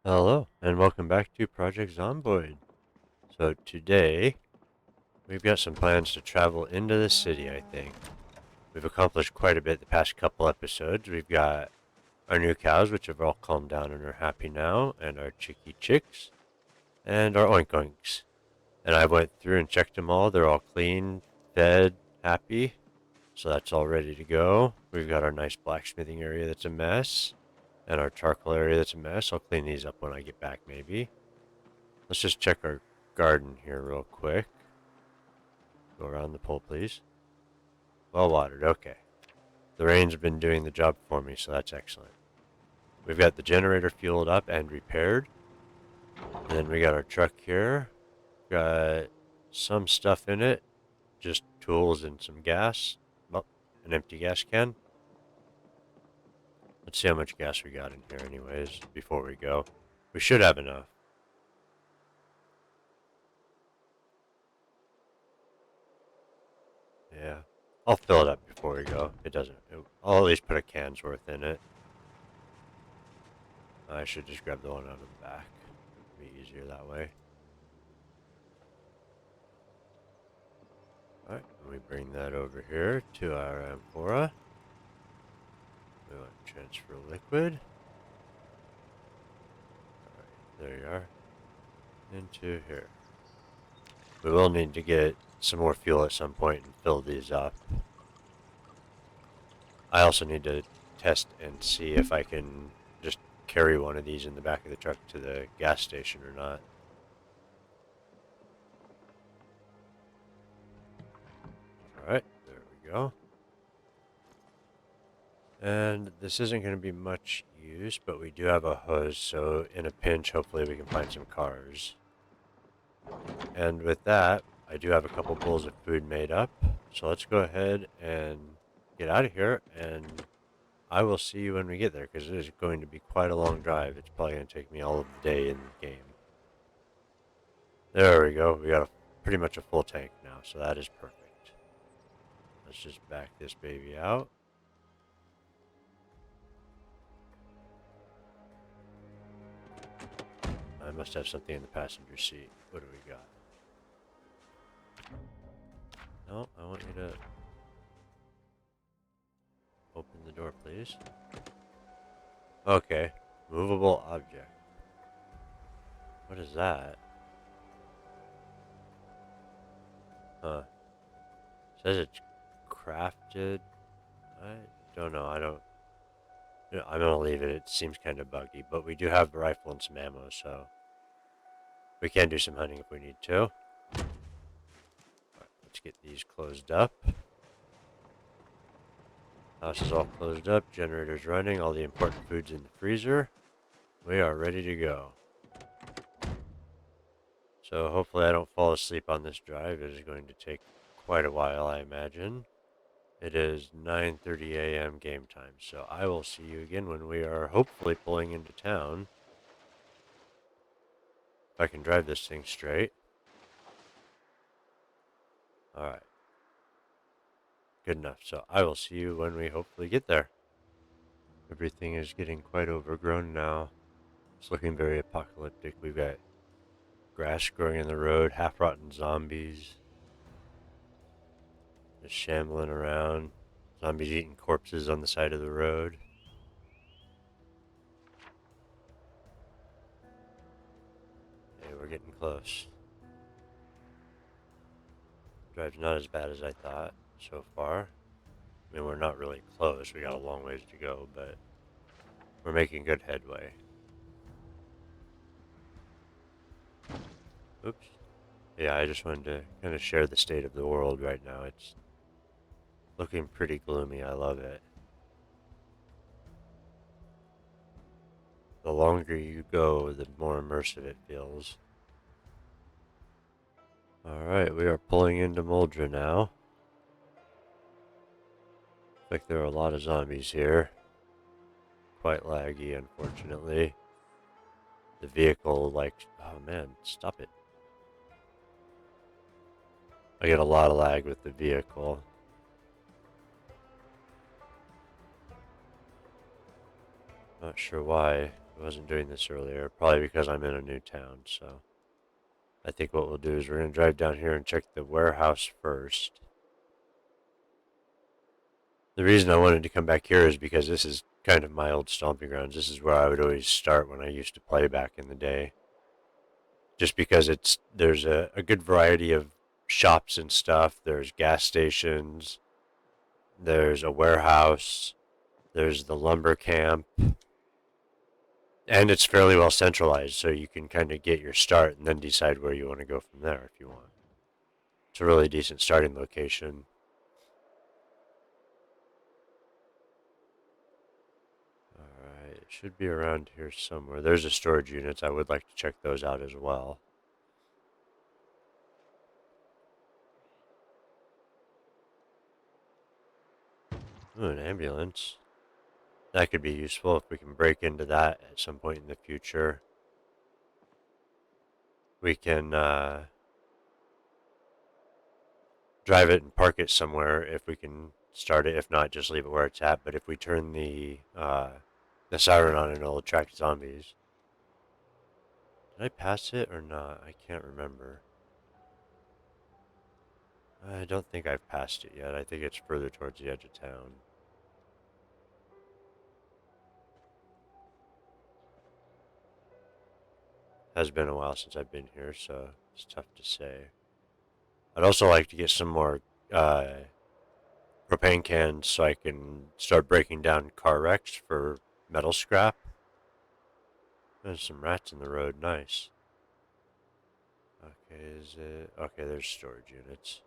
Hello, and welcome back to Project Zomboid. So today, we've got some plans to travel into the city, I think. We've accomplished quite a bit the past couple episodes. We've got our new cows, which have all calmed down and are happy now, and our chicky chicks, and our oink oinks. And I went through and checked them all. They're all clean, fed, happy. So that's all ready to go. We've got our nice blacksmithing area that's a mess, and our charcoal area that's a mess. I'll clean these up when I get back, maybe. Let's just check our garden here real quick. Go around the pole, please. Well watered, okay. The rain's been doing the job for me, so that's excellent. We've got the generator fueled up and repaired. And then we got our truck here. Got some stuff in it. Just tools and some gas. Well, an empty gas can. Let's see how much gas we got in here anyways, before we go. We should have enough. Yeah. I'll fill it up before we go. I'll at least put a can's worth in it. I should just grab the one out of the back. It'll be easier that way. Alright, we bring that over here to our amphora. We want to transfer liquid. Alright, there you are. Into here. We will need to get some more fuel at some point and fill these up. I also need to test and see if I can just carry one of these in the back of the truck to the gas station or not. Alright, there we go. And this isn't going to be much use, but we do have a hose, so in a pinch, hopefully we can find some cars. And with that, I do have a couple bowls of food made up, so let's go ahead and get out of here, and I will see you when we get there, because it is going to be quite a long drive. It's probably going to take me all of the day in the game. There we go. We got pretty much a full tank now, so that is perfect. Let's just back this baby out. I must have something in the passenger seat. What do we got? No, I want you to open the door, please. Okay, movable object. What is that? Huh. Says it's crafted. I don't know. I'm gonna leave it. It seems kind of buggy, but we do have a rifle and some ammo, so we can do some hunting if we need to. Alright, let's get these closed up. House is all closed up, generator's running, all the important food's in the freezer. We are ready to go. So hopefully I don't fall asleep on this drive. It is going to take quite a while, I imagine. It is 9:30 a.m. game time, so I will see you again when we are hopefully pulling into town. If I can drive this thing straight. Alright. Good enough. So I will see you when we hopefully get there. Everything is getting quite overgrown now. It's looking very apocalyptic. We've got grass growing in the road, half-rotten zombies just shambling around. Zombies eating corpses on the side of the road. Hey, we're getting close. Drive's not as bad as I thought so far. I mean, we're not really close. We got a long ways to go, but we're making good headway. Oops. Yeah, I just wanted to kind of share the state of the world right now. It's looking pretty gloomy. I love it. The longer you go, the more immersive it feels. Alright, we are pulling into Muldraugh now. Looks like there are a lot of zombies here. Quite laggy, unfortunately. The vehicle, oh man, stop it. I get a lot of lag with the vehicle. Not sure why. I wasn't doing this earlier, probably because I'm in a new town, so I think what we'll do is we're going to drive down here and check the warehouse first. The reason I wanted to come back here is because this is kind of my old stomping grounds. This is where I would always start when I used to play back in the day. Just because there's a good variety of shops and stuff. There's gas stations, there's a warehouse, there's the lumber camp, and it's fairly well centralized, so you can kind of get your start and then decide where you want to go from there if you want. It's a really decent starting location. Alright, it should be around here somewhere. There's a storage units. I would like to check those out as well. Ooh, an ambulance. That could be useful if we can break into that at some point in the future. We can drive it and park it somewhere if we can start it. If not, just leave it where it's at. But if we turn the siren on, it'll attract zombies. Did I pass it or not? I can't remember. I don't think I've passed it yet. I think it's further towards the edge of town. Has been a while since I've been here, so it's tough to say. I'd also like to get some more propane cans so I can start breaking down car wrecks for metal scrap. There's some rats in the road. Nice. Okay, is it? Okay, there's storage units.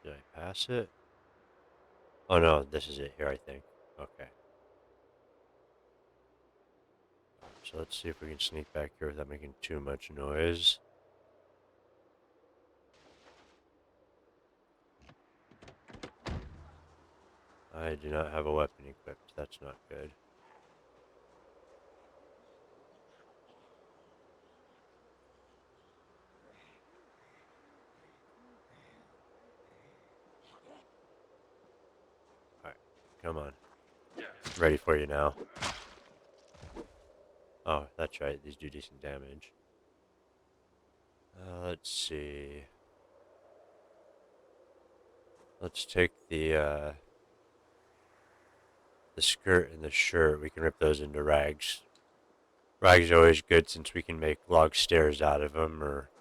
Did I pass it? Oh no, this is it here, I think. Okay. So let's see if we can sneak back here without making too much noise. I do not have a weapon equipped. That's not good. Alright, come on. Ready for you now. Oh, that's right. These do decent damage. Let's see. Let's take the skirt and the shirt. We can rip those into rags. Rags are always good since we can make log stairs out of them, or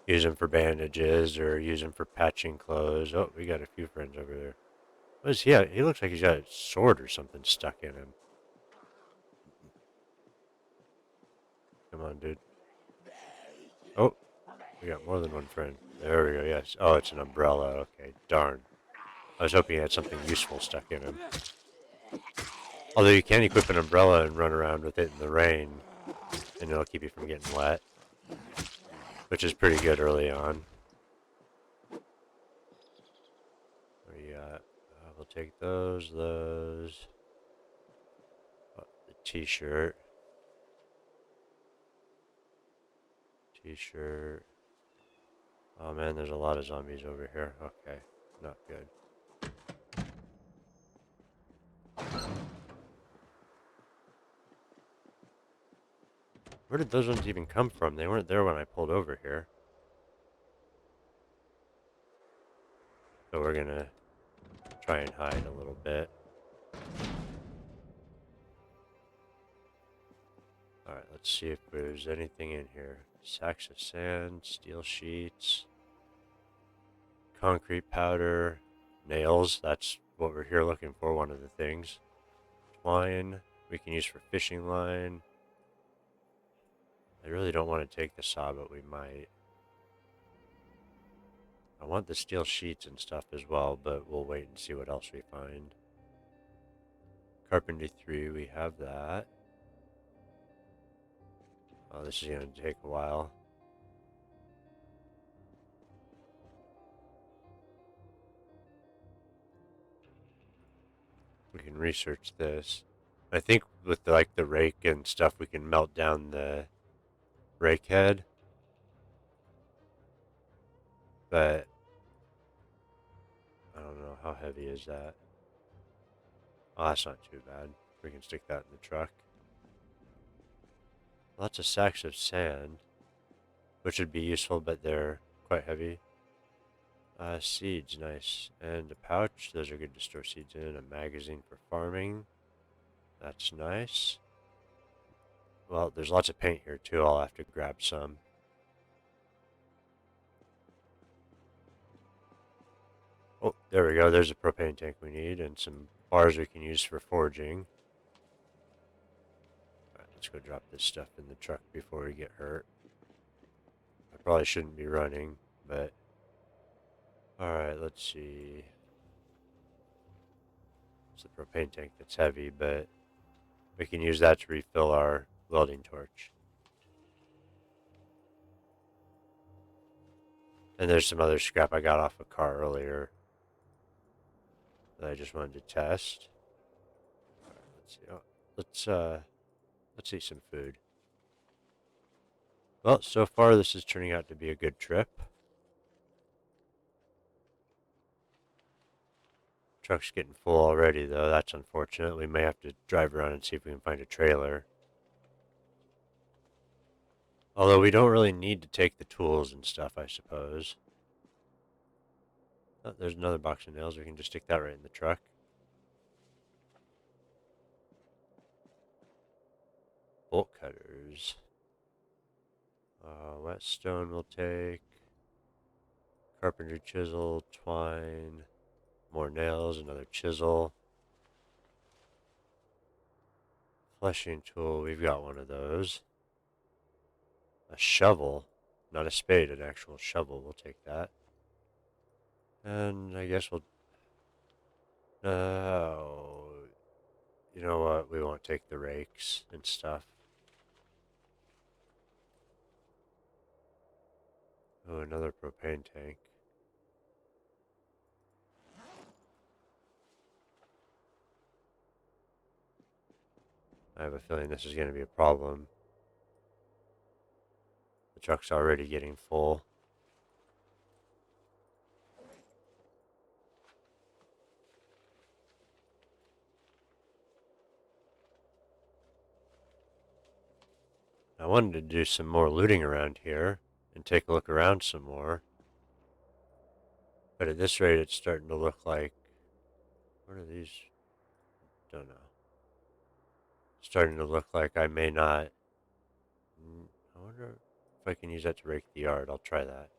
use them for bandages, or use them for patching clothes. Oh, we got a few friends over there. What is he? He looks like he's got a sword or something stuck in him. Come on, dude. Oh, we got more than one friend. There we go, yes. Oh, it's an umbrella. Okay, darn. I was hoping he had something useful stuck in him. Although you can equip an umbrella and run around with it in the rain, and it'll keep you from getting wet, which is pretty good early on. What do you got? We'll take those. Oh, the t-shirt. T-shirt. Oh man, there's a lot of zombies over here. Okay, not good. Where did those ones even come from? They weren't there when I pulled over here. So we're gonna try and hide a little bit. Alright, let's see if there's anything in here. Sacks of sand, steel sheets, concrete powder, nails. That's what we're here looking for, one of the things. Twine, we can use for fishing line. I really don't want to take the saw, but we might. I want the steel sheets and stuff as well, but we'll wait and see what else we find. Carpentry 3, we have that. Oh, this is going to take a while. We can research this. I think with the rake and stuff, we can melt down the rake head. But I don't know, how heavy is that? Oh, that's not too bad. We can stick that in the truck. Lots of sacks of sand, which would be useful, but they're quite heavy. Seeds, nice. And a pouch, those are good to store seeds in. A magazine for farming, that's nice. Well, there's lots of paint here too, I'll have to grab some. Oh, there we go, there's a propane tank we need, and some bars we can use for forging. Alright, let's go drop this stuff in the truck before we get hurt. I probably shouldn't be running, but... Alright, let's see. It's the propane tank that's heavy, but we can use that to refill our welding torch. And there's some other scrap I got off a car earlier that I just wanted to test. Alright, let's see. Oh, let's eat some food. Well, so far this is turning out to be a good trip. Truck's getting full already, though. That's unfortunate. We may have to drive around and see if we can find a trailer. Although we don't really need to take the tools and stuff, I suppose. Oh, there's another box of nails. We can just stick that right in the truck. Bolt cutters. Whetstone we'll take. Carpenter chisel, twine. More nails, another chisel. Fleshing tool, we've got one of those. A shovel, not a spade, an actual shovel, we'll take that. And I guess we'll... you know what, we won't take the rakes and stuff. Oh, another propane tank. I have a feeling this is going to be a problem. The truck's already getting full. I wanted to do some more looting around here and take a look around some more. But at this rate, it's starting to look like... What are these? Don't know. Starting to look like I may not... I wonder if I can use that to rake the yard. I'll try that.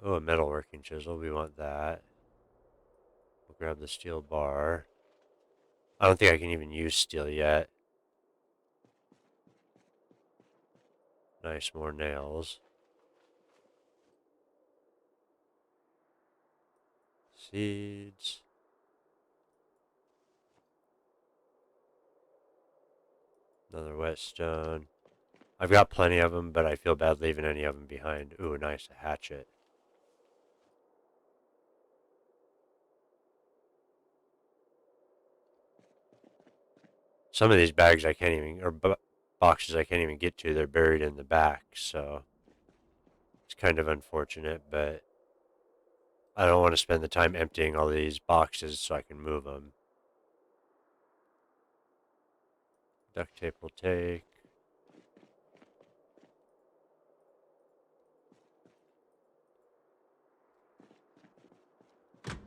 Oh, a metalworking chisel. We want that. We'll grab the steel bar. I don't think I can even use steel yet. Nice, more nails. Seeds. Another whetstone. I've got plenty of them, but I feel bad leaving any of them behind. Ooh, nice, a hatchet. Some of these bags I can't even, or boxes I can't even get to. They're buried in the back, so it's kind of unfortunate, but I don't want to spend the time emptying all these boxes so I can move them. Duct tape will take. Let's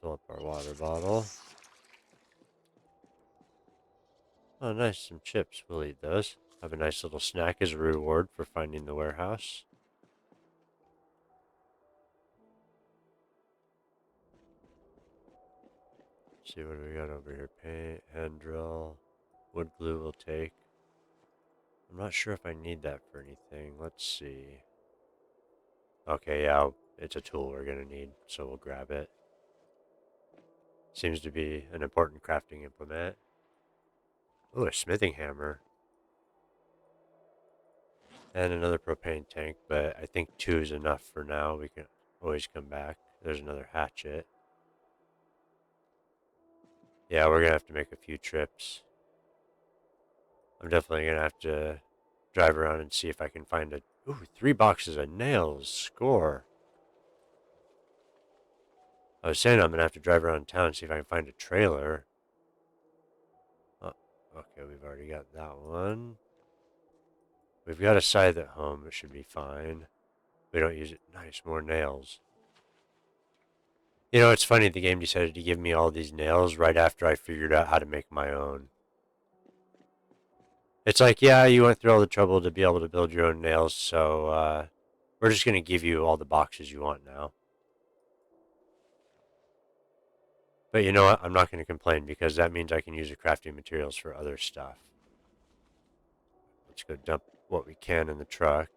fill up our water bottle. Oh, nice, some chips. We'll eat those. Have a nice little snack as a reward for finding the warehouse. Let's see what we got over here. Paint, hand drill, wood glue we'll take. I'm not sure if I need that for anything. Let's see. Okay, yeah, it's a tool we're going to need, so we'll grab it. Seems to be an important crafting implement. Ooh, a smithing hammer. And another propane tank, but I think 2 is enough for now. We can always come back. There's another hatchet. Yeah, we're going to have to make a few trips. I'm definitely going to have to drive around and see if I can find a... Ooh, 3 boxes of nails. Score. I was saying I'm going to have to drive around town and see if I can find a trailer. Oh, okay, we've already got that one. We've got a scythe at home. It should be fine. We don't use it. Nice, more nails. You know, it's funny. The game decided to give me all these nails right after I figured out how to make my own. It's like, yeah, you went through all the trouble to be able to build your own nails, so we're just going to give you all the boxes you want now. But you know what? I'm not going to complain because that means I can use the crafting materials for other stuff. Let's go dump what we can in the truck.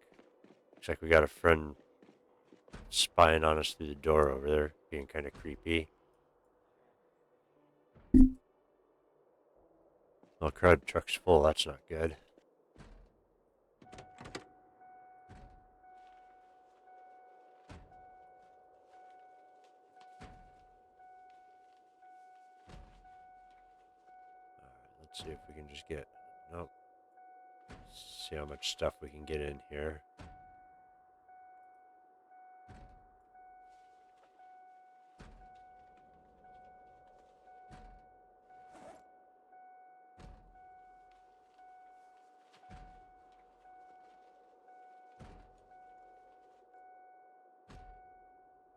Looks like we got a friend spying on us through the door over there, being kind of creepy. Oh crud, truck's full. That's not good. Alright, let's see if we can just get... Nope. See how much stuff we can get in here.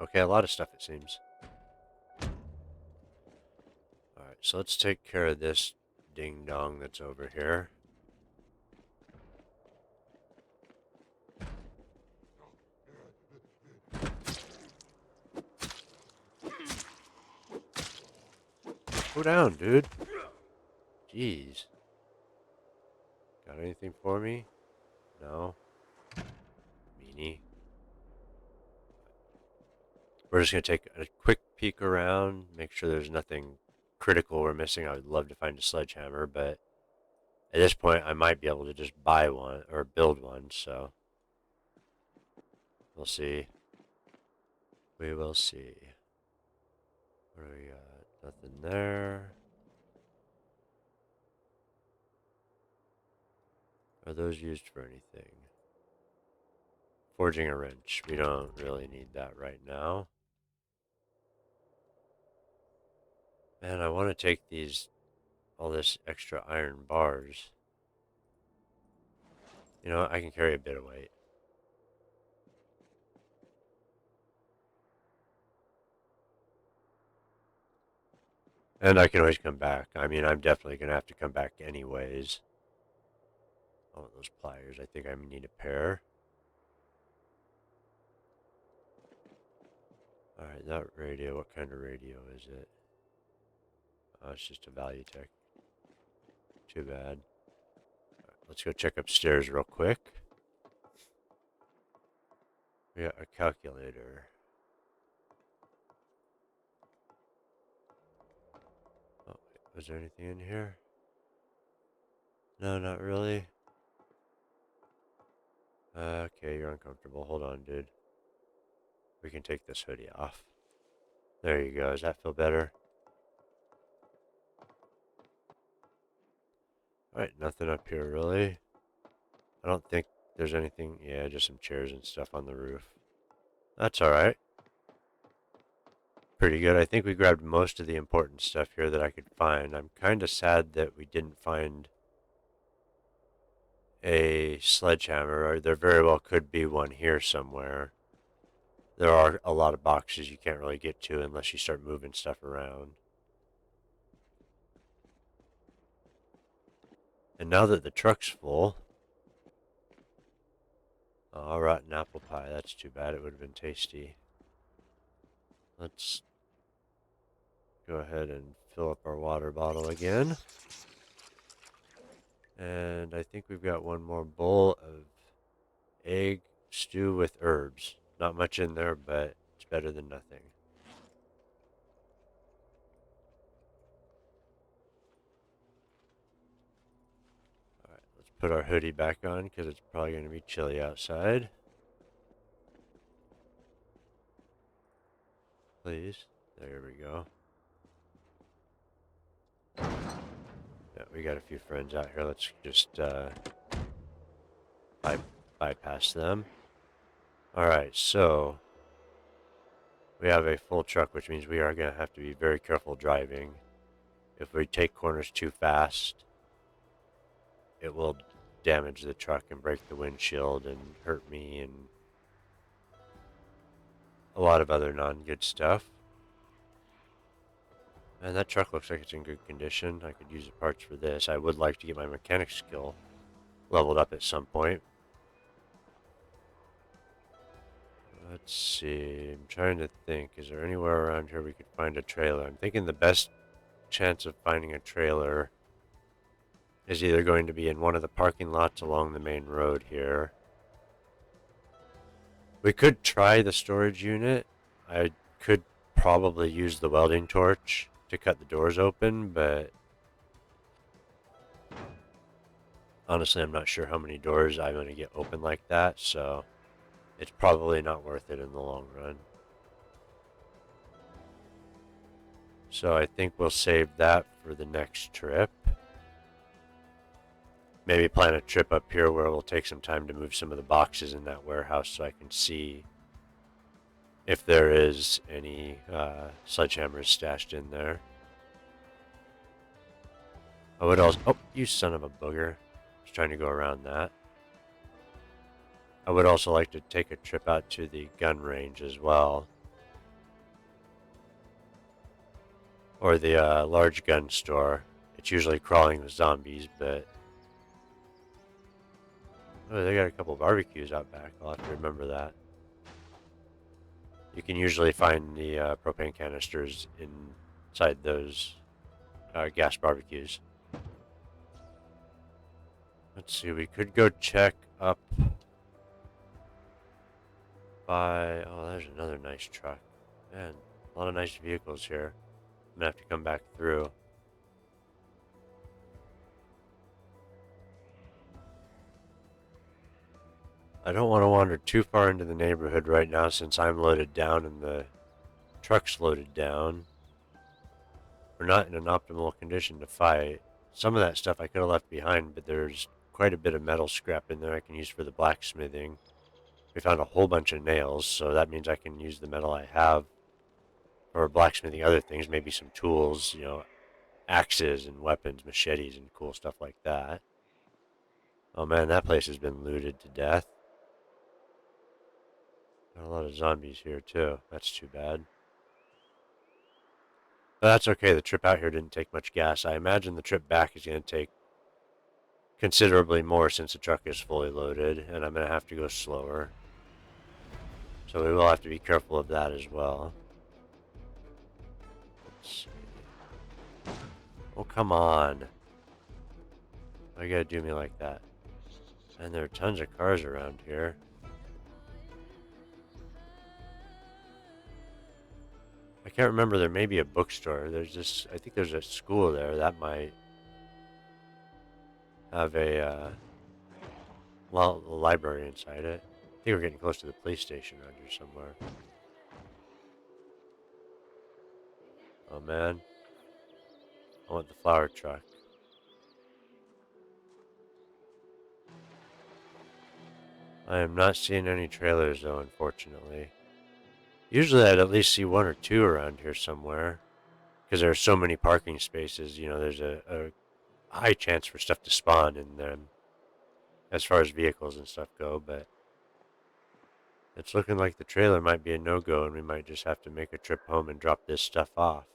Okay, a lot of stuff it seems. Alright, so let's take care of this ding-dong that's over here. Go down, dude. Jeez. Got anything for me? No. Meanie. We're just going to take a quick peek around, make sure there's nothing critical we're missing. I would love to find a sledgehammer, but at this point I might be able to just buy one or build one, so we'll see. We will see. What do we got? Nothing there. Are those used for anything? Forging a wrench. We don't really need that right now. Man, I want to take all this extra iron bars. You know, I can carry a bit of weight. And I can always come back. I mean, I'm definitely going to have to come back anyways. I want those pliers. I think I need a pair. Alright, that radio. What kind of radio is it? Oh, it's just a value tech. Too bad. Right, let's go check upstairs real quick. We got a calculator. Oh, wait, was there anything in here? No, not really. Okay, you're uncomfortable. Hold on, dude. We can take this hoodie off. There you go. Does that feel better? Alright, nothing up here really. I don't think there's anything. Yeah, just some chairs and stuff on the roof. That's alright. Pretty good. I think we grabbed most of the important stuff here that I could find. I'm kind of sad that we didn't find a sledgehammer, or there very well could be one here somewhere. There are a lot of boxes you can't really get to unless you start moving stuff around. And now that the truck's full... Oh, rotten apple pie. That's too bad. It would have been tasty. Let's go ahead and fill up our water bottle again. And I think we've got one more bowl of egg stew with herbs. Not much in there, but it's better than nothing. Alright, let's put our hoodie back on because it's probably going to be chilly outside. Please. There we go. Yeah, we got a few friends out here. Let's just bypass them. Alright, so We have a full truck, which means we are going to have to be very careful driving. If we take corners too fast, it will damage the truck and break the windshield and hurt me and a lot of other non-good stuff. And that truck looks like it's in good condition. I could use the parts for this. I would like to get my mechanic skill leveled up at some point. Let's see. I'm trying to think. Is there anywhere around here we could find a trailer? I'm thinking the best chance of finding a trailer is either going to be in one of the parking lots along the main road here. We could try the storage unit. I could probably use the welding torch to cut the doors open, but honestly, I'm not sure how many doors I'm going to get open like that, so it's probably not worth it in the long run. So I think we'll save that for the next trip. Maybe plan a trip up here where we'll take some time to move some of the boxes in that warehouse so I can see if there is any sledgehammers stashed in there. I would also... Oh, you son of a booger. I was trying to go around that. I would also like to take a trip out to the gun range as well. Or the large gun store. It's usually crawling with zombies, but... Oh, they got a couple of barbecues out back. I'll have to remember that. You can usually find the propane canisters inside those gas barbecues. Let's see, we could go check up by... Oh, there's another nice truck. Man, a lot of nice vehicles here. I'm gonna have to come back through. I don't want to wander too far into the neighborhood right now since I'm loaded down and the truck's loaded down. We're not in an optimal condition to fight. Some of that stuff I could have left behind, but there's quite a bit of metal scrap in there I can use for the blacksmithing. We found a whole bunch of nails, so that means I can use the metal I have for blacksmithing other things, maybe some tools, you know, axes and weapons, machetes and cool stuff like that. Oh man, that place has been looted to death. Got a lot of zombies here too. That's too bad. But that's okay, the trip out here didn't take much gas. I imagine the trip back is going to take considerably more since the truck is fully loaded, and I'm going to have to go slower. So we will have to be careful of that as well. Let's see. Oh, come on. Why you gotta do me like that? And there are tons of cars around here. I can't remember, there may be a bookstore. There's this, I think there's a school there that might have a library inside it. I think we're getting close to the police station around here somewhere. Oh man. I want the flower truck. I am not seeing any trailers though, unfortunately. Usually I'd at least see one or two around here somewhere. Because there are so many parking spaces, you know, there's a high chance for stuff to spawn in them. As far as vehicles and stuff go, but it's looking like the trailer might be a no-go and we might just have to make a trip home and drop this stuff off.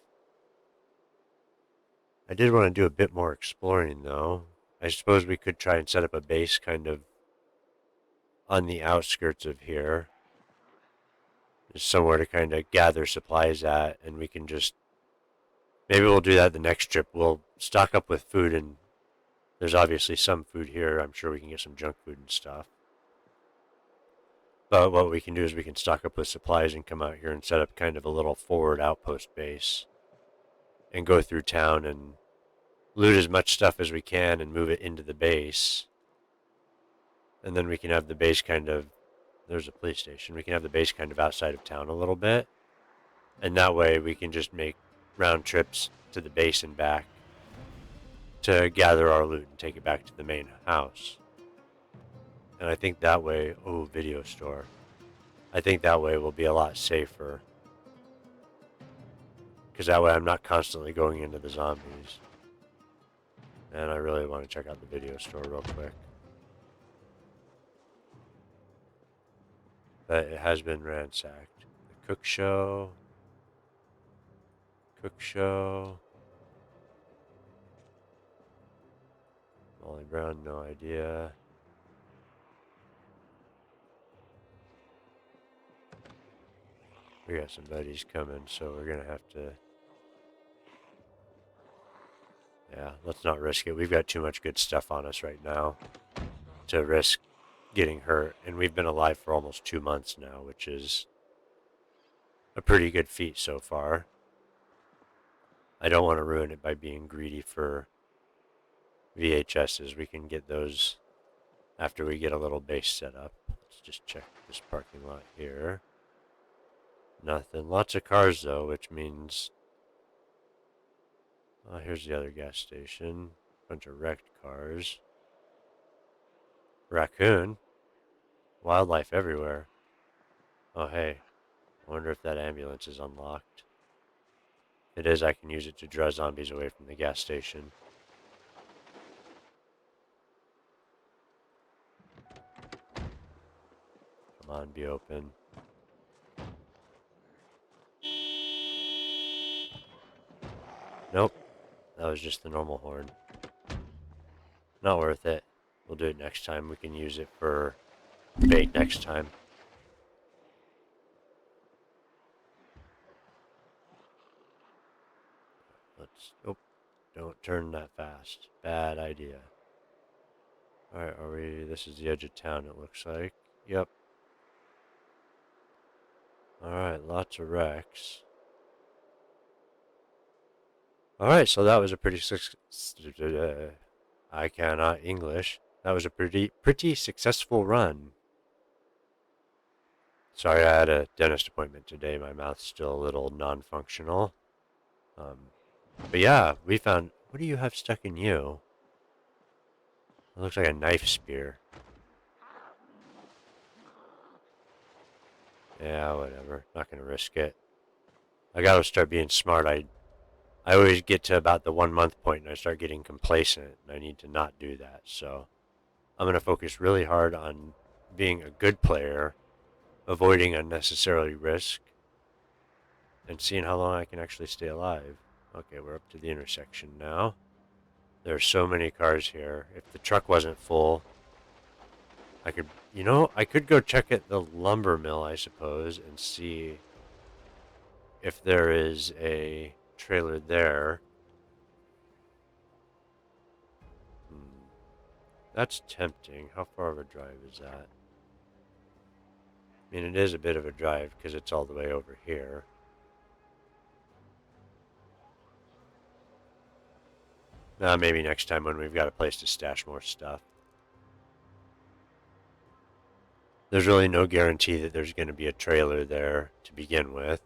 I did want to do a bit more exploring though. I suppose we could try and set up a base kind of on the outskirts of here. Just somewhere to kind of gather supplies at, and we can just... Maybe we'll do that the next trip. We'll stock up with food, and there's obviously some food here. I'm sure we can get some junk food and stuff. But what we can do is we can stock up with supplies and come out here and set up kind of a little forward outpost base. And go through town and loot as much stuff as we can and move it into the base. And then we can have the base kind of... There's a police station. We can have the base kind of outside of town a little bit. And that way we can just make round trips to the base and back to gather our loot and take it back to the main house. And I think that way... Oh, video store. I think that way we'll be a lot safer because that way I'm not constantly going into the zombies. And I really want to check out the video store real quick. But it has been ransacked. The cook show. Molly Brown, no idea. We got some buddies coming, so we're gonna have to... Yeah, let's not risk it. We've got too much good stuff on us right now to risk getting hurt. And we've been alive for almost 2 months now, which is a pretty good feat so far. I don't want to ruin it by being greedy for VHSs. We can get those after we get a little base set up. Let's just check this parking lot here. Nothing. Lots of cars though, which means... Oh, here's the other gas station. Bunch of wrecked cars. Raccoon. Wildlife everywhere. Oh, hey. I wonder if that ambulance is unlocked. If it is, I can use it to draw zombies away from the gas station. Come on, be open. Nope. That was just the normal horn. Not worth it. We'll do it next time. We can use it for bait next time. Let's... Oh, don't turn that fast. Bad idea. Alright, are we... This is the edge of town, it looks like. Yep. Alright, lots of wrecks. Alright, so that was a pretty... I cannot English. That was a pretty successful run. Sorry, I had a dentist appointment today. My mouth's still a little non-functional. But yeah, we found... What do you have stuck in you? It looks like a knife spear. Yeah, whatever. Not gonna risk it. I gotta start being smart. I always get to about the 1 month point and I start getting complacent, and I need to not do that. So I'm gonna focus really hard on being a good player, avoiding unnecessary risk, and seeing how long I can actually stay alive. Okay, we're up to the intersection now. There are so many cars here. If the truck wasn't full, I could, I could go check at the lumber mill, I suppose, and see if there is a trailer there. That's tempting. How far of a drive is that? I mean, it is a bit of a drive because it's all the way over here. Maybe next time when we've got a place to stash more stuff. There's really no guarantee that there's going to be a trailer there to begin with.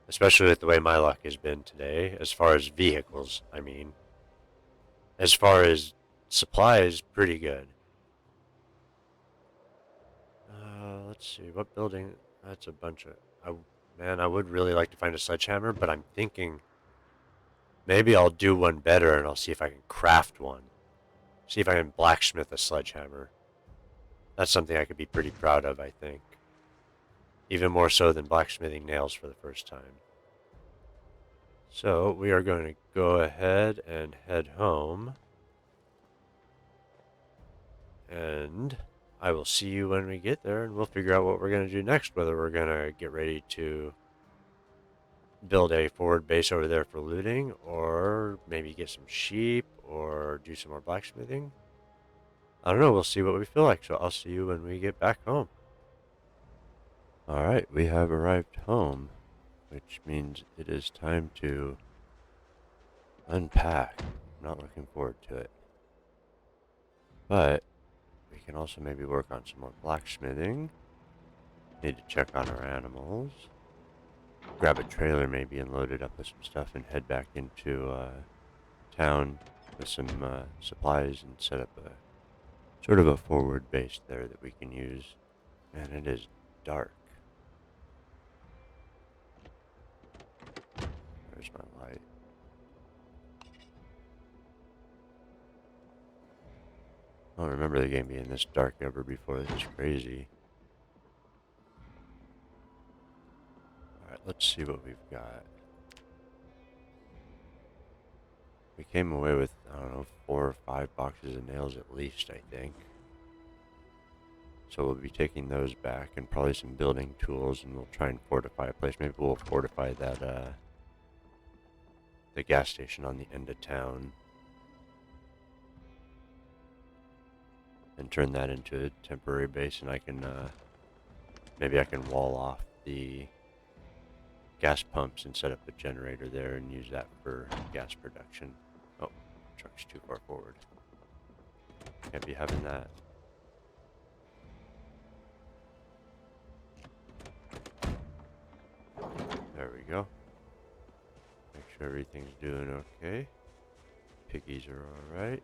Especially with the way my luck has been today, as far as vehicles, I mean. As far as supplies, pretty good. Let's see, what building? That's a bunch of... Man, I would really like to find a sledgehammer, but I'm thinking... Maybe I'll do one better and I'll see if I can craft one. See if I can blacksmith a sledgehammer. That's something I could be pretty proud of, I think. Even more so than blacksmithing nails for the first time. So, we are going to go ahead and head home. And I will see you when we get there, and we'll figure out what we're going to do next. Whether we're going to get ready to build a forward base over there for looting, or maybe get some sheep, or do some more blacksmithing. I don't know, we'll see what we feel like, so I'll see you when we get back home. Alright, we have arrived home, which means it is time to unpack. I'm not looking forward to it. But we can also maybe work on some more blacksmithing. Need to check on our animals. Grab a trailer maybe and load it up with some stuff and head back into town with some supplies and set up a sort of a forward base there that we can use. Man, it is dark. Where's my light? I don't remember the game being this dark ever before. This is crazy. Alright, let's see what we've got. We came away with, I don't know, 4 or 5 boxes of nails at least, I think. So we'll be taking those back and probably some building tools, and we'll try and fortify a place. Maybe we'll fortify that, the gas station on the end of town. And turn that into a temporary base, and I can, maybe I can wall off the gas pumps and set up a generator there and use that for gas production. Oh, truck's too far forward. Can't be having that. There we go. Make sure everything's doing okay. Piggies are alright.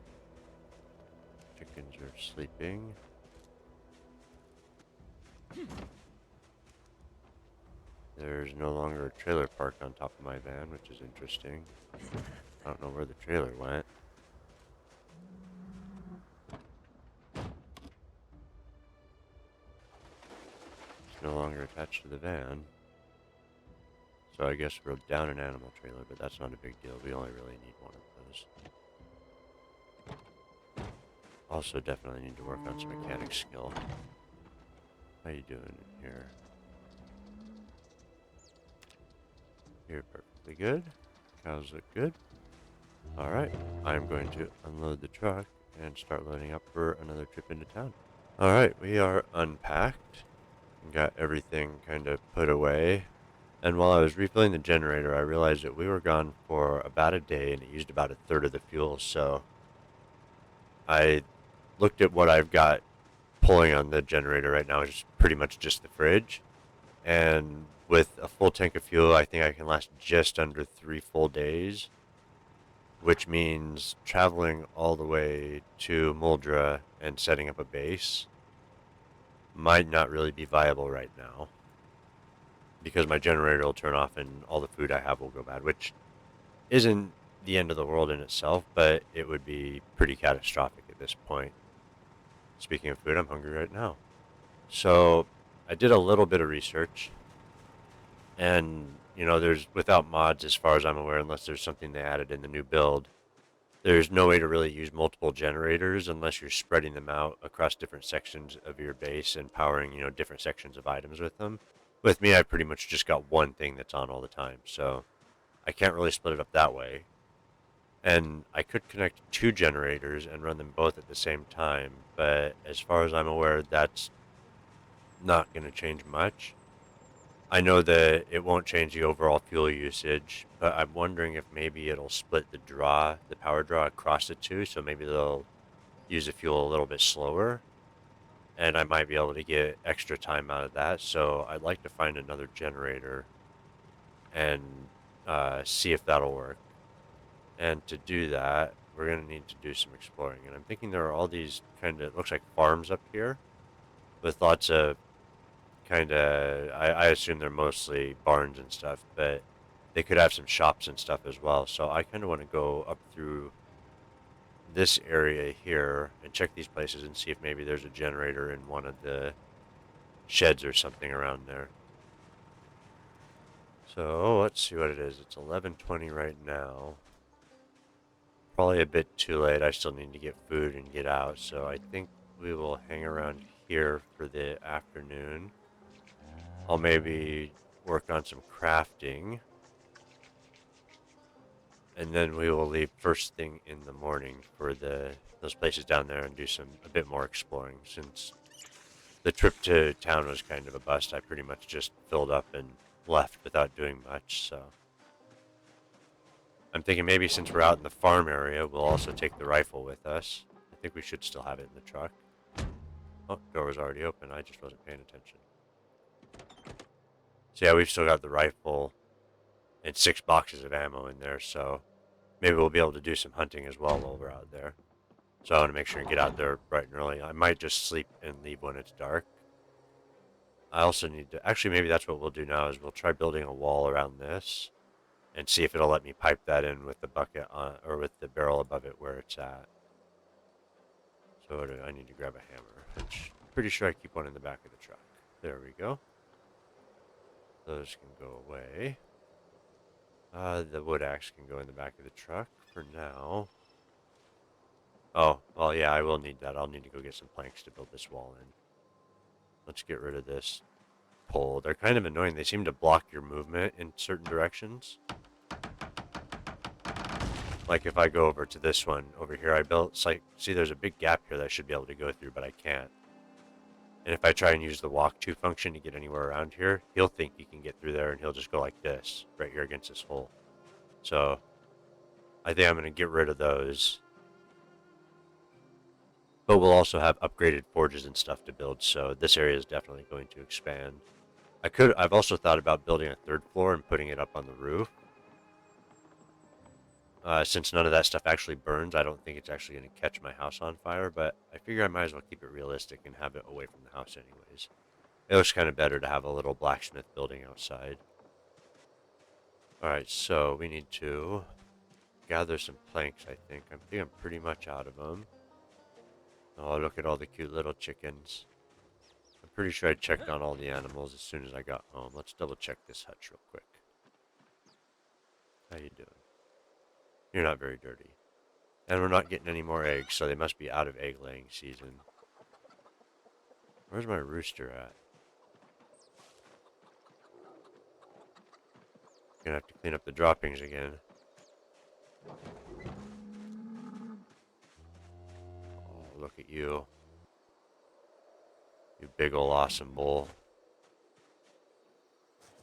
Chickens are sleeping. There's no longer a trailer park on top of my van, which is interesting. I don't know where the trailer went. It's no longer attached to the van. So I guess we're down an animal trailer, but that's not a big deal. We only really need one of those. Also definitely need to work on some mechanic skill. How you doing in here? You're perfectly good. Cows look good. Alright, I'm going to unload the truck and start loading up for another trip into town. Alright, we are unpacked. Got everything kind of put away. And while I was refilling the generator, I realized that we were gone for about a day and it used about 1/3 of the fuel. So I looked at what I've got pulling on the generator right now, which is pretty much just the fridge. And with a full tank of fuel, I think I can last just under 3 full days, which means traveling all the way to Muldraugh and setting up a base might not really be viable right now, because my generator will turn off and all the food I have will go bad, which isn't the end of the world in itself, but it would be pretty catastrophic at this point. Speaking of food, I'm hungry right now. So I did a little bit of research, and you know, there's, without mods as far as I'm aware, unless there's something they added in the new build, there's no way to really use multiple generators unless you're spreading them out across different sections of your base and powering, you know, different sections of items with them. With me, I pretty much just got one thing that's on all the time, so I can't really split it up that way. And I could connect 2 generators and run them both at the same time, but as far as I'm aware, that's not going to change much. I know that it won't change the overall fuel usage, but I'm wondering if maybe it'll split the power draw across the 2, so maybe they'll use the fuel a little bit slower, and I might be able to get extra time out of that. So I'd like to find another generator and see if that'll work. And to do that, we're going to need to do some exploring. And I'm thinking there are all these kind of, looks like farms up here with lots of kind of, I assume they're mostly barns and stuff, but they could have some shops and stuff as well. So I kind of want to go up through this area here and check these places and see if maybe there's a generator in one of the sheds or something around there. So let's see what it is. It's 11:20 right now. Probably a bit too late. I still need to get food and get out, so I think we will hang around here for the afternoon. I'll maybe work on some crafting, and then we will leave first thing in the morning for those places down there and do a bit more exploring. Since the trip to town was kind of a bust, I pretty much just filled up and left without doing much, so I'm thinking maybe since we're out in the farm area, we'll also take the rifle with us. I think we should still have it in the truck. Oh, door was already open. I just wasn't paying attention. So yeah, we've still got the rifle and 6 boxes of ammo in there, so maybe we'll be able to do some hunting as well while we're out there. So I want to make sure and get out there bright and early. I might just sleep and leave when it's dark. I also need to, actually maybe that's what we'll do now, is we'll try building a wall around this and see if it'll let me pipe that in with the bucket on, or with the barrel above it where it's at. So I need to grab a hammer, which I'm pretty sure I keep one in the back of the truck. There we go. Those can go away. The wood axe can go in the back of the truck for now. Oh, well, yeah, I will need that. I'll need to go get some planks to build this wall in. Let's get rid of this pole. They're kind of annoying. They seem to block your movement in certain directions. Like if I go over to this one over here I built, it's like, see there's a big gap here that I should be able to go through, but I can't. And if I try and use the walk to function to get anywhere around here, he'll think he can get through there and he'll just go like this, right here against this hole. So I think I'm going to get rid of those. But we'll also have upgraded forges and stuff to build, so this area is definitely going to expand. I've also thought about building a third floor and putting it up on the roof. Since none of that stuff actually burns, I don't think it's actually going to catch my house on fire, but I figure I might as well keep it realistic and have it away from the house anyways. It looks kind of better to have a little blacksmith building outside. Alright, so we need to gather some planks, I think. I think I'm pretty much out of them. Oh, look at all the cute little chickens. I'm pretty sure I checked on all the animals as soon as I got home. Let's double check this hutch real quick. How you doing? You're not very dirty. And we're not getting any more eggs, so they must be out of egg laying season. Where's my rooster at? Gonna have to clean up the droppings again. Oh, look at you. You big ol' awesome bull.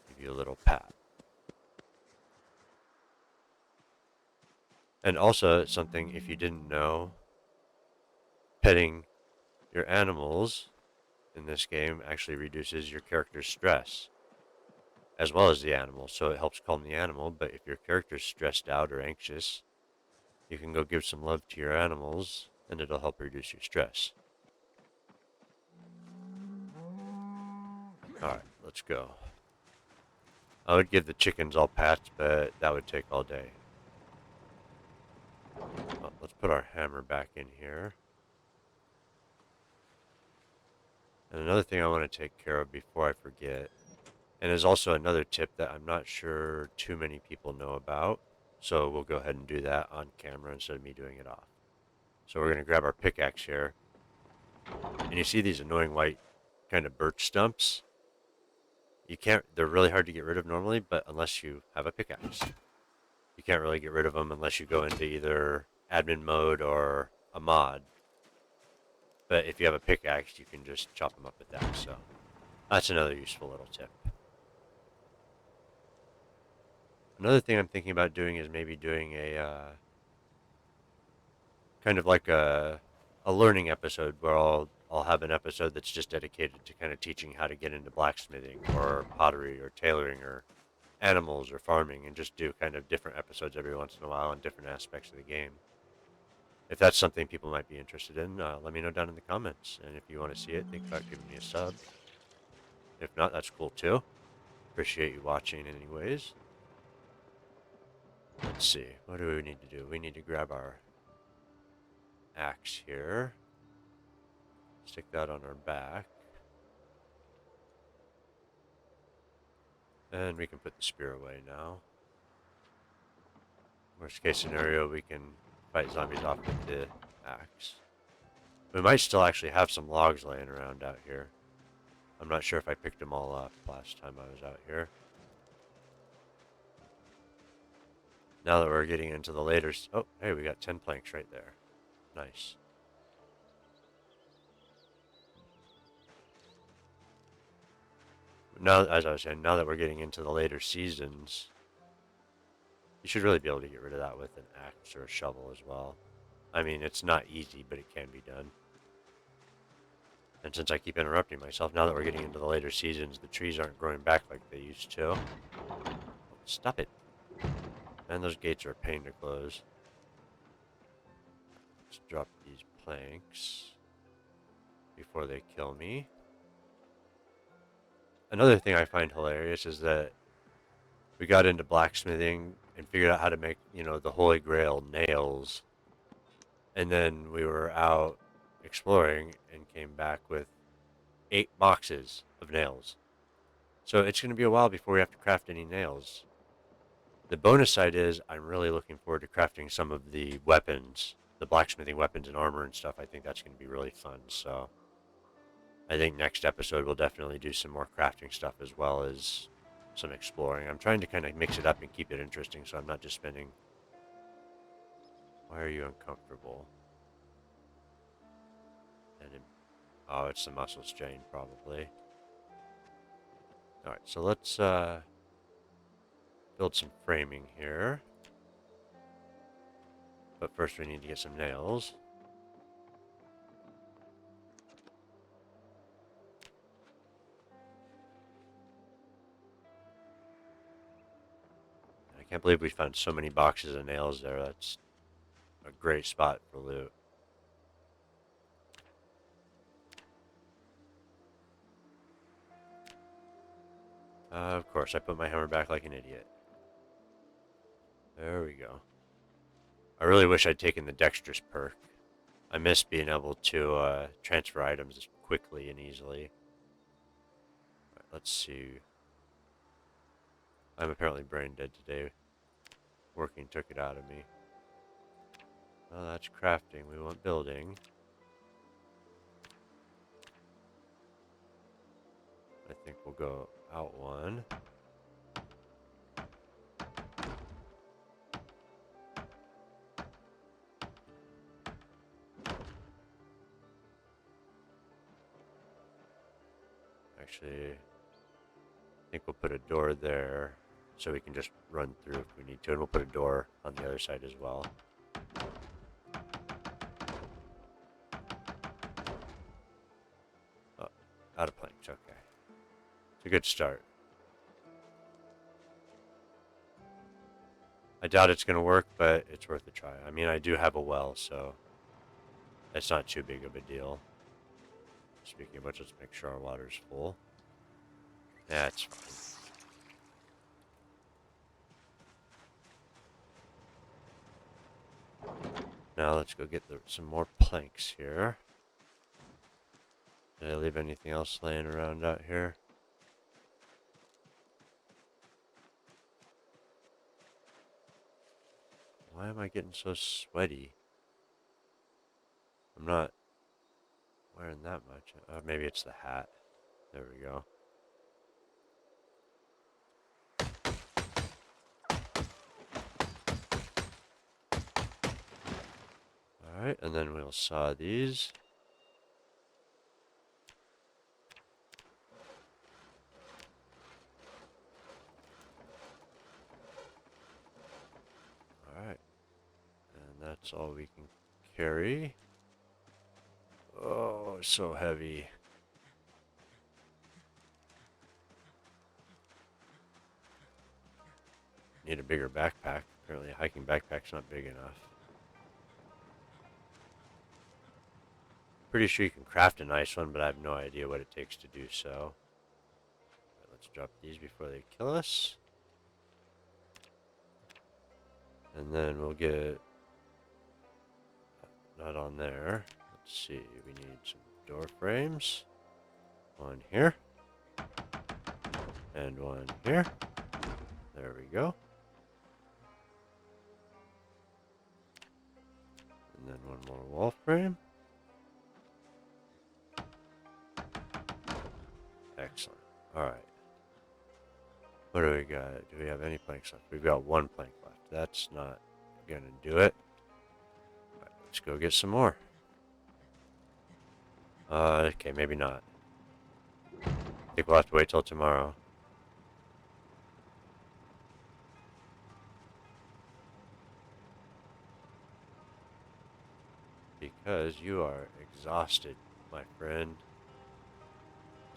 Give you a little pat. And also, something if you didn't know, petting your animals in this game actually reduces your character's stress, as well as the animal, so it helps calm the animal. But if your character's stressed out or anxious, you can go give some love to your animals, and it'll help reduce your stress. Alright, let's go. I would give the chickens all pats, but that would take all day. Well, let's put our hammer back in here. And another thing I want to take care of before I forget, and is also another tip that I'm not sure too many people know about, so we'll go ahead and do that on camera instead of me doing it off. So we're going to grab our pickaxe here, and you see these annoying white kind of birch stumps? They're really hard to get rid of normally, but unless you have a pickaxe. You can't really get rid of them unless you go into either admin mode or a mod. But if you have a pickaxe, you can just chop them up with that, so that's another useful little tip. Another thing I'm thinking about doing is maybe doing a kind of like a learning episode where I'll have an episode that's just dedicated to kind of teaching how to get into blacksmithing or pottery or tailoring or animals or farming, and just do kind of different episodes every once in a while on different aspects of the game. If that's something people might be interested in, let me know down in the comments. And if you want to see it, think about giving me a sub. If not, that's cool too. Appreciate you watching anyways. Let's see, what do we need to do? We need to grab our axe here. Stick that on our back. And we can put the spear away now. Worst case scenario, we can fight zombies off with the axe. We might still actually have some logs laying around out here. I'm not sure if I picked them all up last time I was out here. Now that we're getting into the later... Oh, hey, we got 10 planks right there. Nice. Now, as I was saying, now that we're getting into the later seasons, you should really be able to get rid of that with an axe or a shovel as well. I mean, it's not easy, but it can be done. And since I keep interrupting myself, now that we're getting into the later seasons, the trees aren't growing back like they used to. Stop it. And those gates are a pain to close. Let's drop these planks before they kill me. Another thing I find hilarious is that we got into blacksmithing and figured out how to make, the holy grail nails. And then we were out exploring and came back with 8 boxes of nails. So it's going to be a while before we have to craft any nails. The bonus side is I'm really looking forward to crafting some of the weapons, the blacksmithing weapons and armor and stuff. I think that's going to be really fun. So I think next episode we'll definitely do some more crafting stuff as well as some exploring. I'm trying to kind of mix it up and keep it interesting so I'm not just spending... Why are you uncomfortable? Oh, it's the muscle strain probably. Alright, so let's build some framing here. But first we need to get some nails. I can't believe we found so many boxes of nails there. That's a great spot for loot. Of course, I put my hammer back like an idiot. There we go. I really wish I'd taken the dexterous perk. I miss being able to transfer items quickly and easily. Right, let's see. I'm apparently brain dead today. Working took it out of me. Well, that's crafting. We want building. I think we'll go out one. Actually, I think we'll put a door there so we can just run through if we need to. And we'll put a door on the other side as well. Oh, out of planks. Okay. It's a good start. I doubt it's going to work, but it's worth a try. I mean, I do have a well, so it's not too big of a deal. Speaking of which, let's make sure our water's full. Yeah, it's fine. Now let's go get some more planks here. Did I leave anything else laying around out here? Why am I getting so sweaty? I'm not wearing that much. Maybe it's the hat. There we go. Alright, and then we'll saw these. Alright. And that's all we can carry. Oh, so heavy. Need a bigger backpack. Apparently a hiking backpack's not big enough. Pretty sure you can craft a nice one, but I have no idea what it takes to do so. Right, let's drop these before they kill us. And then we'll get that on there. Let's see, we need some door frames. One here. And one here. There we go. And then one more wall frame. Excellent. Alright. What do we got? Do we have any planks left? We've got one plank left. That's not gonna do it. Right, let's go get some more. Okay, maybe not. I think we'll have to wait till tomorrow. Because you are exhausted, my friend.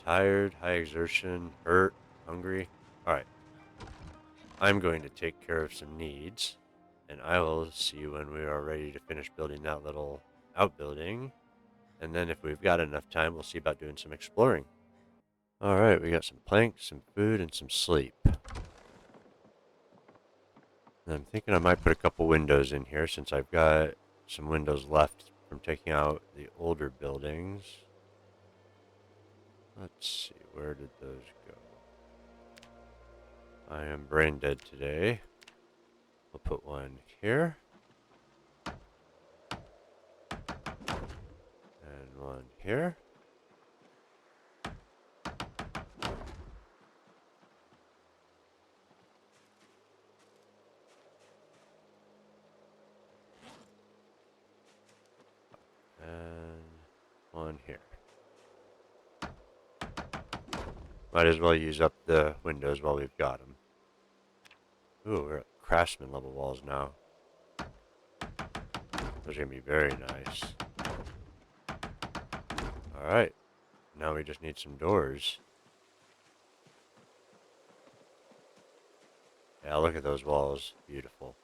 Tired, high exertion, hurt, hungry. Alright. I'm going to take care of some needs. And I will see you when we are ready to finish building that little outbuilding. And then if we've got enough time, we'll see about doing some exploring. Alright, we got some planks, some food, and some sleep. And I'm thinking I might put a couple windows in here since I've got some windows left from taking out the older buildings. Let's see, where did those go? I am brain dead today. We'll put one here. And one here. And one here. Might as well use up the windows while we've got them. Ooh, we're at craftsman level walls now. Those are going to be very nice. Alright, now we just need some doors. Yeah, look at those walls. Beautiful.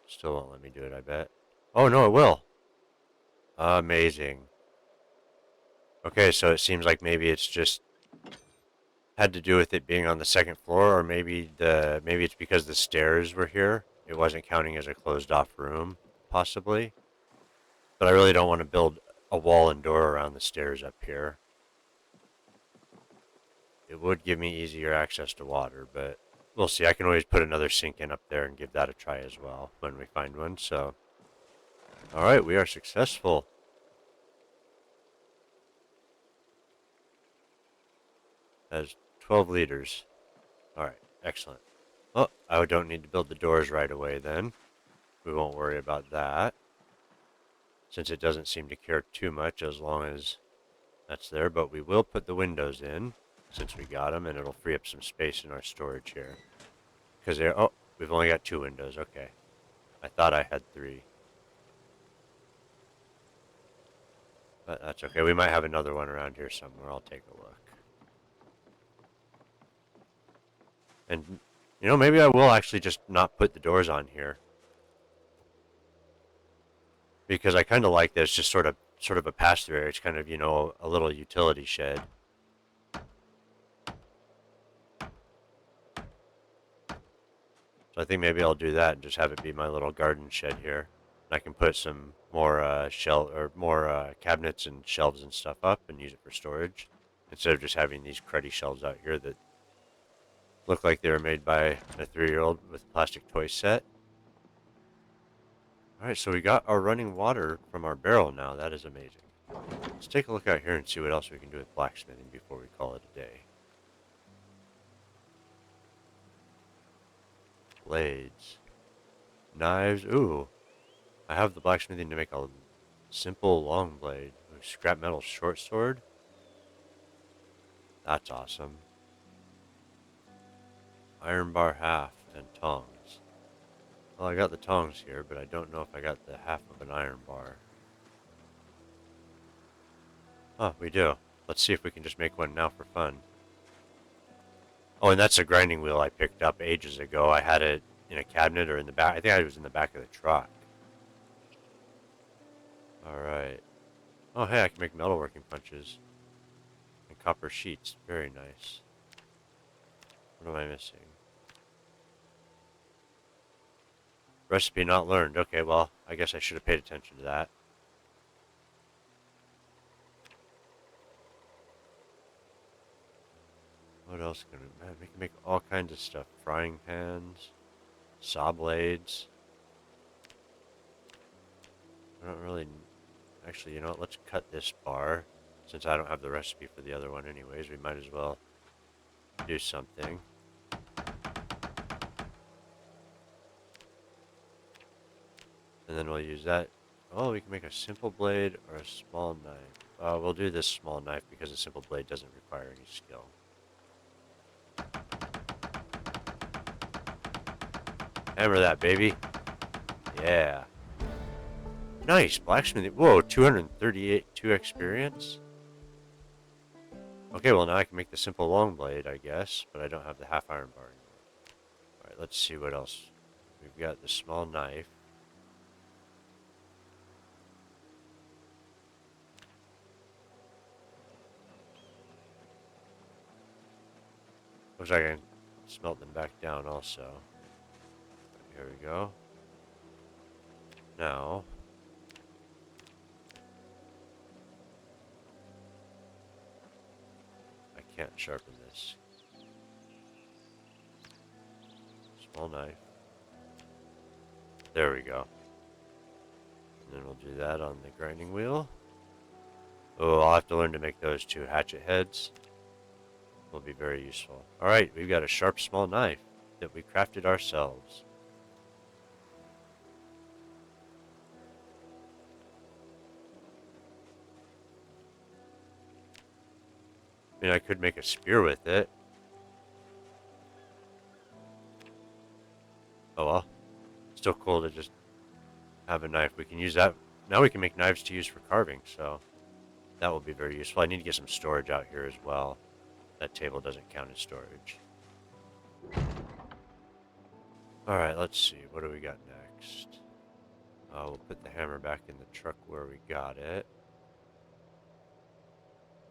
Still won't let me do it, I bet. Oh, no, it will. Amazing. Okay, so it seems like maybe it's just had to do with it being on the second floor, or maybe it's because the stairs were here. It wasn't counting as a closed off room, possibly. But I really don't want to build a wall and door around the stairs up here. It would give me easier access to water, but we'll see. I can always put another sink in up there and give that a try as well when we find one. So, all right, we are successful. As 12 liters. All right, excellent. Oh, I don't need to build the doors right away then. We won't worry about that, since it doesn't seem to care too much as long as that's there. But we will put the windows in since we got them, and it'll free up some space in our storage here. Because they're, oh, we've only got 2 windows. Okay. I thought I had 3. But that's okay. We might have another one around here somewhere. I'll take a look. And, you know, maybe I will actually just not put the doors on here. Because I kind of like this, just sort of a pass-through area. It's kind of, you know, a little utility shed. So I think maybe I'll do that and just have it be my little garden shed here. And I can put some more cabinets and shelves and stuff up and use it for storage, instead of just having these cruddy shelves out here that look like they were made by a 3-year-old with a plastic toy set. Alright, so we got our running water from our barrel now. That is amazing. Let's take a look out here and see what else we can do with blacksmithing before we call it a day. Blades. Knives. Ooh. I have the blacksmithing to make a simple long blade. Ooh, scrap metal short sword. That's awesome. Iron bar half and tongs. Well, I got the tongs here, but I don't know if I got the half of an iron bar. Oh, we do. Let's see if we can just make one now for fun. Oh, and that's a grinding wheel I picked up ages ago. I had it in a cabinet or in the back. I think it was in the back of the truck. Alright. Oh, hey, I can make metalworking punches. And copper sheets. Very nice. What am I missing? Recipe not learned. Okay, well, I guess I should have paid attention to that. What else can we make? We can make all kinds of stuff. Frying pans, saw blades. I don't really... Actually, you know what? Let's cut this bar. Since I don't have the recipe for the other one anyways, we might as well do something. And then we'll use that. Oh, we can make a simple blade or a small knife. We'll do this small knife because a simple blade doesn't require any skill. Hammer that, baby. Yeah. Nice, blacksmithing. Whoa, 238 experience? Okay, well now I can make the simple long blade, I guess, but I don't have the half iron bar anymore. Alright, let's see what else. We've got the small knife. Looks like I can smelt them back down also. Here we go. Now, I can't sharpen this. Small knife. There we go. And then we'll do that on the grinding wheel. Oh, I'll have to learn to make those two hatchet heads. Will be very useful. Alright, we've got a sharp small knife that we crafted ourselves. I mean, I could make a spear with it. Oh well. Still cool to just have a knife. We can use that. Now we can make knives to use for carving, so that will be very useful. I need to get some storage out here as well. That table doesn't count as storage. Alright, let's see. What do we got next? We'll put the hammer back in the truck where we got it.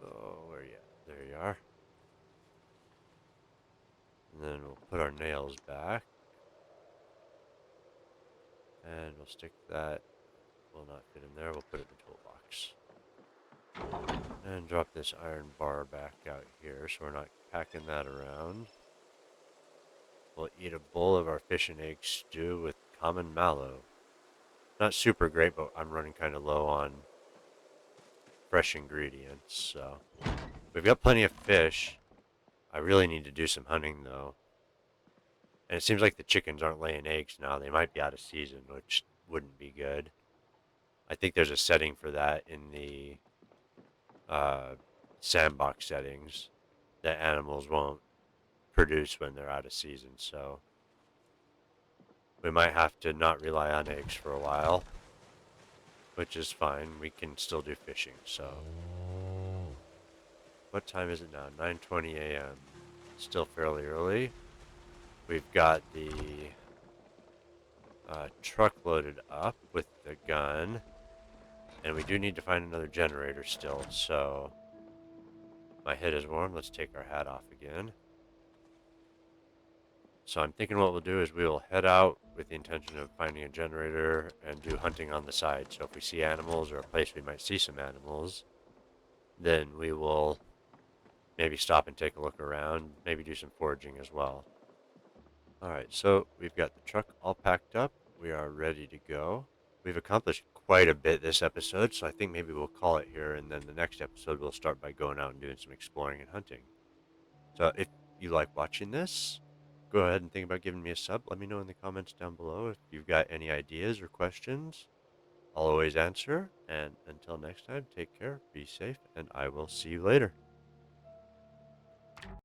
Oh, where are you at? There you are. And then we'll put our nails back. And we'll stick that. Will not fit in there. We'll put it in the toolbox. And drop this iron bar back out here so we're not packing that around. We'll eat a bowl of our fish and egg stew with common mallow. Not super great, but I'm running kind of low on fresh ingredients, so. We've got plenty of fish. I really need to do some hunting, though. And it seems like the chickens aren't laying eggs now. They might be out of season, which wouldn't be good. I think there's a setting for that in the sandbox settings that animals won't produce when they're out of season, so we might have to not rely on eggs for a while, which is fine. We can still do fishing, so. What time is it now? 9:20 a.m. Still fairly early. We've got the truck loaded up with the gun, and we do need to find another generator still, so my head is warm. Let's take our hat off again. So I'm thinking what we'll do is we will head out with the intention of finding a generator and do hunting on the side. So if we see animals or a place we might see some animals, then we will maybe stop and take a look around, maybe do some foraging as well. Alright, so we've got the truck all packed up. We are ready to go. We've accomplished quite a bit this episode, so I think maybe we'll call it here, and then the next episode we'll start by going out and doing some exploring and hunting. So if you like watching this, go ahead and think about giving me a sub. Let me know in the comments down below if you've got any ideas or questions. I'll always answer, and until next time, take care, be safe, and I will see you later.